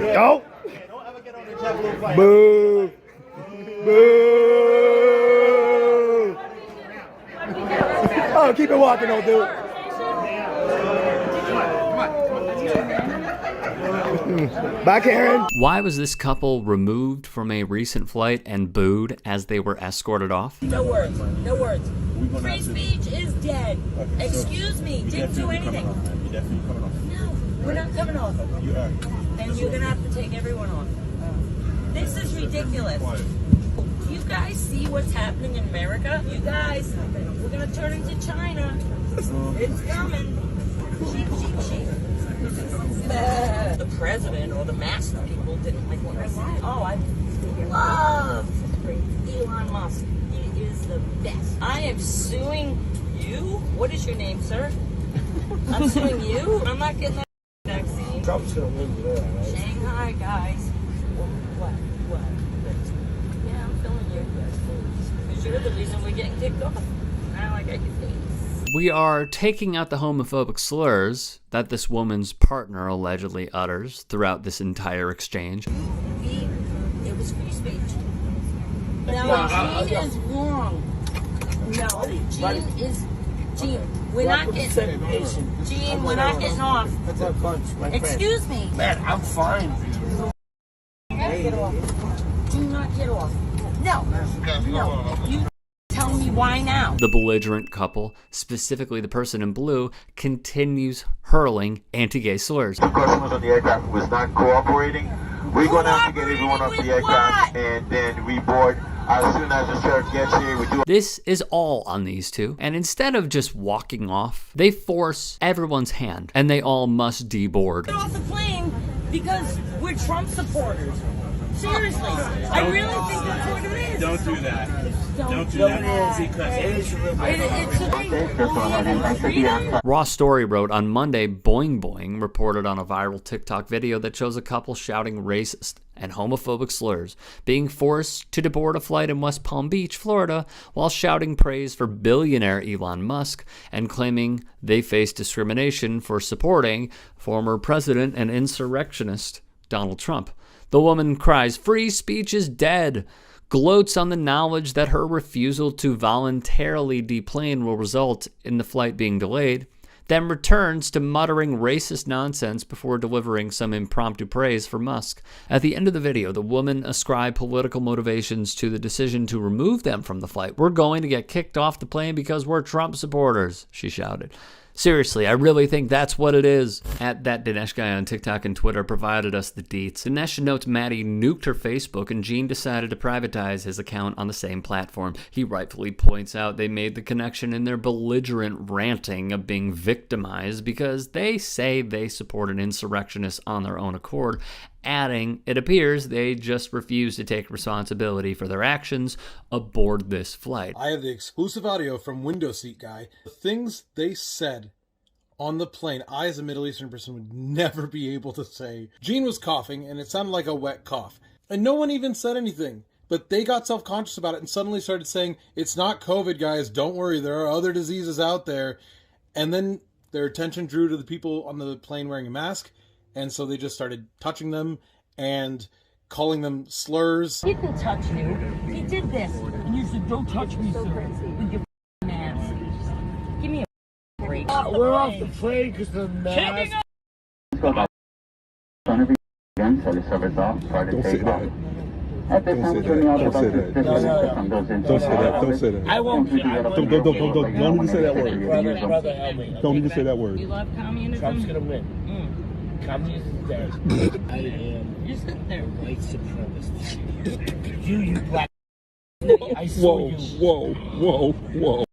Yo. Boo. Boo. Oh, keep it walking, old dude. Bye, Karen. Why was this couple removed from a recent flight and booed as they were escorted off? No words. No words. Free speech is dead. Excuse me. Didn't do anything. You're definitely coming off. No, we're not coming off. You are. Then you're gonna have to take everyone off. This is ridiculous. Do you guys see what's happening in America? You guys, we're gonna turn into China. It's coming. Sheep, sheep, sheep. The president or the mass people didn't like what I said. Oh, I love Elon Musk. He is the best. I am suing you. What is your name, sir? I'm suing you. I'm not getting that vaccine. Trump's gonna win there, right? Shanghai, guys. What? Yeah, I'm feeling you. Because you're the reason we're getting kicked off. Now I got your face. We are taking out the homophobic slurs that this woman's partner allegedly utters throughout this entire exchange. It was free speech. No, Gene is wrong. No, Gene, we're not getting off. Excuse me. Man, I'm fine. Get off. Do not get off. No. You tell me why now. The belligerent couple, specifically the person in blue, continues hurling anti-gay slurs. The customers on the aircraft was not cooperating. We're going to have to get everyone off the aircraft and then we board. As soon as the sheriff gets here, we do. This is all on these two, and instead of just walking off, they force everyone's hand, and they all must deboard. Get off the plane because we're Trump supporters. Seriously, I really think that's what it is. Don't do that. Don't do that. It's freedom. Raw Story wrote on Monday, Boing Boing reported on a viral TikTok video that shows a couple shouting racist and homophobic slurs, being forced to deboard a flight in West Palm Beach, Florida, while shouting praise for billionaire Elon Musk and claiming they face discrimination for supporting former president and insurrectionist Donald Trump. The woman cries, "Free speech is dead," gloats on the knowledge that her refusal to voluntarily deplane will result in the flight being delayed, then returns to muttering racist nonsense before delivering some impromptu praise for Musk. At the end of the video, the woman ascribed political motivations to the decision to remove them from the flight. "We're going to get kicked off the plane because we're Trump supporters," she shouted. Seriously, I really think that's what it is. At that Dinesh guy on TikTok and Twitter provided us the deets. Dinesh notes Maddie nuked her Facebook and Gene decided to privatize his account on the same platform. He rightfully points out they made the connection in their belligerent ranting of being victimized because they say they support an insurrectionist on their own accord, adding, it appears they just refuse to take responsibility for their actions aboard this flight. I have the exclusive audio from Window Seat Guy. The things they said on the plane, I as a Middle Eastern person would never be able to say. Gene was coughing and it sounded like a wet cough. And no one even said anything. But they got self-conscious about it and suddenly started saying, "It's not COVID, guys. Don't worry. There are other diseases out there." And then their attention drew to the people on the plane wearing a mask. And so they just started touching them and calling them slurs. He didn't touch you. He did this. And you said, "Don't touch me, sir." With your mask. Give me a break. We're off the plane because the mask. Again, so the server's off. Try to take off. At this time, turning out about 50% from those in. Don't say that. Don't say that. I won't. Don't even say that word. Brother, help me. Don't even say that word. You love communism? Trump's gonna win. Communism is dead. I am. You're sitting there. White supremacist. You black. I saw Whoa, you. whoa.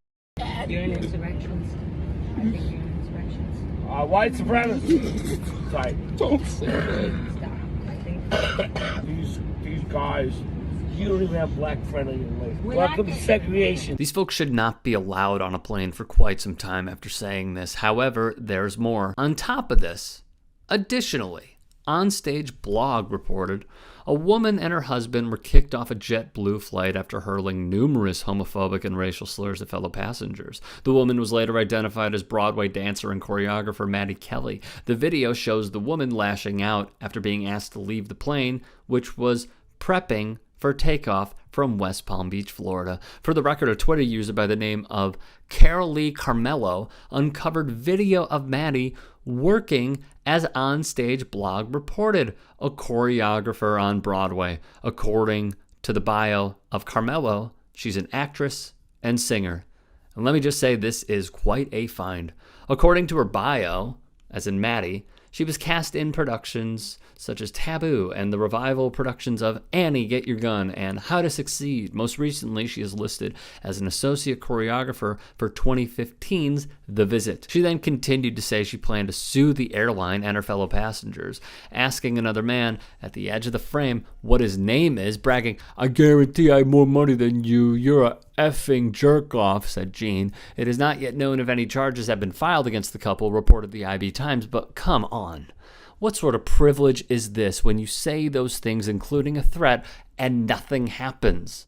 You're an insurrectionist. I think you're an insurrectionist. White supremacist. Sorry. Don't say that. Stop. I think These guys, you don't even have black friend on your list. We're Welcome not to segregation. These folks should not be allowed on a plane for quite some time after saying this. However, there's more. On top of this, additionally, Onstage blog reported, a woman and her husband were kicked off a JetBlue flight after hurling numerous homophobic and racial slurs at fellow passengers. The woman was later identified as Broadway dancer and choreographer Maddie Kelly. The video shows the woman lashing out after being asked to leave the plane, which was prepping for takeoff from West Palm Beach, Florida. For the record, a Twitter user by the name of Carol Lee Carmelo uncovered video of Maddie working as Onstage blog reported, a choreographer on Broadway. According to the bio of Carmelo, she's an actress and singer. And let me just say, this is quite a find. According to her bio, as in Maddie, she was cast in productions such as Taboo and the revival productions of Annie, Get Your Gun and How to Succeed. Most recently, she is listed as an associate choreographer for 2015's The Visit. She then continued to say she planned to sue the airline and her fellow passengers, asking another man at the edge of the frame what his name is, bragging, "I guarantee I have more money than you. You're a effing jerk-off," said Gene. It is not yet known if any charges have been filed against the couple, reported the IB Times, but come on. What sort of privilege is this when you say those things, including a threat, and nothing happens?